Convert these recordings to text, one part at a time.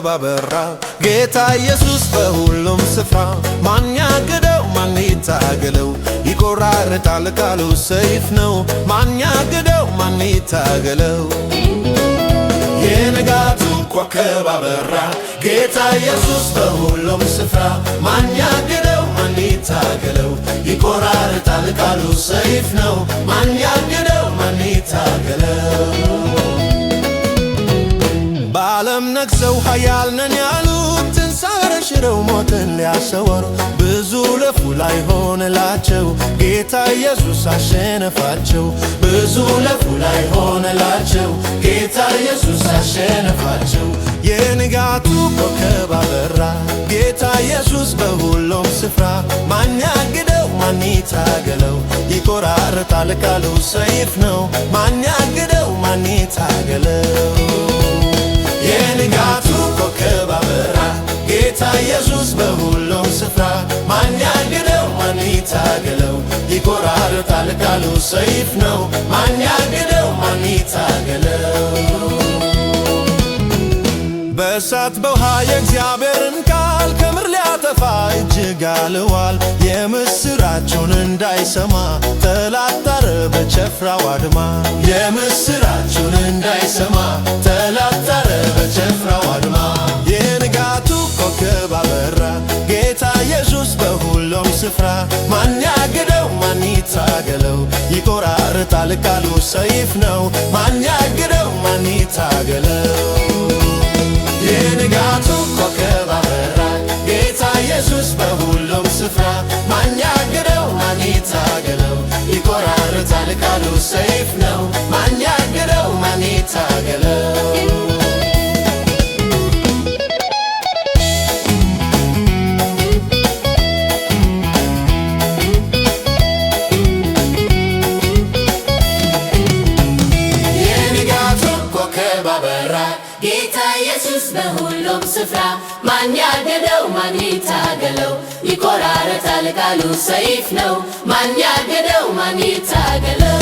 ኮከብ አበራ ጌታ ኢየሱስ በሁሉም ስፍራ ማን ያግደው ማን ይታገለው ይቆራርጣል ቃሉ ሰይፍ ነው ማን ያግደው ማን ይታገለው የንጋቱ ኮከብ አበራ ጌታ ኢየሱስ በሁሉም ስፍራ ማን ያግደው ማን ይታገለው ይቆራርጣል ቃሉ ሰይፍ ነው ማን ያግደው ማን ይታገለው በዓለም ነግሰው ኃያል ነን ያሉት ትንሣኤ ሽረው ሞትን ሊያሰወሩ ብዙ ለፉ ላይሆንላቸው ጌታ ኢየሱስ አሸነፋቸው ብዙ ለፉ ላይሆንላቸው ጌታ ኢየሱስ አሸነፋቸው የንጋቱ ኮከብ አበራ ጌታ ኢየሱስ በሁሉም ስፍራ ማን ያግደው ማን ይታገለው ይቆራርጣል ቃሉ ሰይፍ ነው ማን ያግደው ማን ይታገለው የንጋቱ ኮከብ አበራ ጌታ ኢየሱስ በሁሉም ስፍራ ማን ያግደው ማን ይታገለው ይቆራርጣል ቃሉ ሰይፍ ነው ማን ያግደው ማን ይታገለው በእሳት በውሃ የእግዚአብሔርን ቃል ከምድር ሊያጠፋ እጅግ አልዋል የምስራቹን እንዳይሰማ ጠላት ጣረ በጭፍራው አድማ የምስራቹን እንዳይሰማ ጠላት ጣረ በጭፍራው አድማ የንጋቱ ኮከብ አበራ ጌታ ኢየሱስ በሁሉም ስፍራ ማን ያግደው ማን ይታገለው ይቆራርጣል ቃሉ ሰይፍ ነው ማን ያግደው ማን ይታገለው የንጋቱ ኮከብ አበራ ጌታ ኢየሱስ በሁሉም ስፍራ ማን ያግደው ማን ይታገለው ይቆራርጣል ቃሉ ሰይፍ ነው ማን ያግደው ማን ይታገለው ጌታ ኢየሱስ በሁሉም ስፍራ ማን ያግደው ማን ይታገለው ይቆራርጣል ቃሉ ሰይፍ ነው ማን ያግደው ማን ይታገለው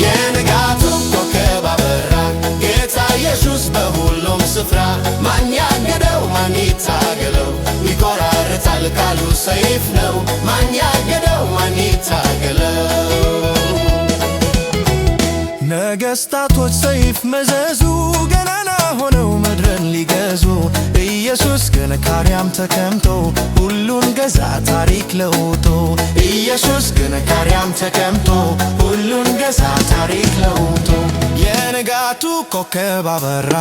የንጋቱ ኮከብ አበራ ጌታ ኢየሱስ በሁሉም ስፍራ ማን ያግደው ማን ይታገለው ይቆራርጣል ቃሉ ሰይፍ ነው ማን ያግደው ማን ይታገለው ነገስታቶች ሰይፍ መዘዙ ገናና ሆነው ምድርን ሊገዙ ኢየሱስ ግን ካርያም ተቀምጦ ሁሉን ገዛ ታሪክ ለውጦ ኢየሱስ ግን ካርያም ተቀምጦ ሁሉን ገዛ ታሪክ ለውጦ የንጋቱ ኮከብ አበራ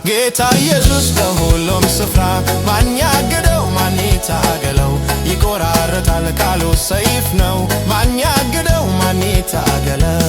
ጌታ ኢየሱስ በሁሉም ስፍራ ማን ያግደው ማን ይታገለው ይቆራርጣል ቃሉ ሰይፍ ነው ማን ያግደው ማን ይታገለው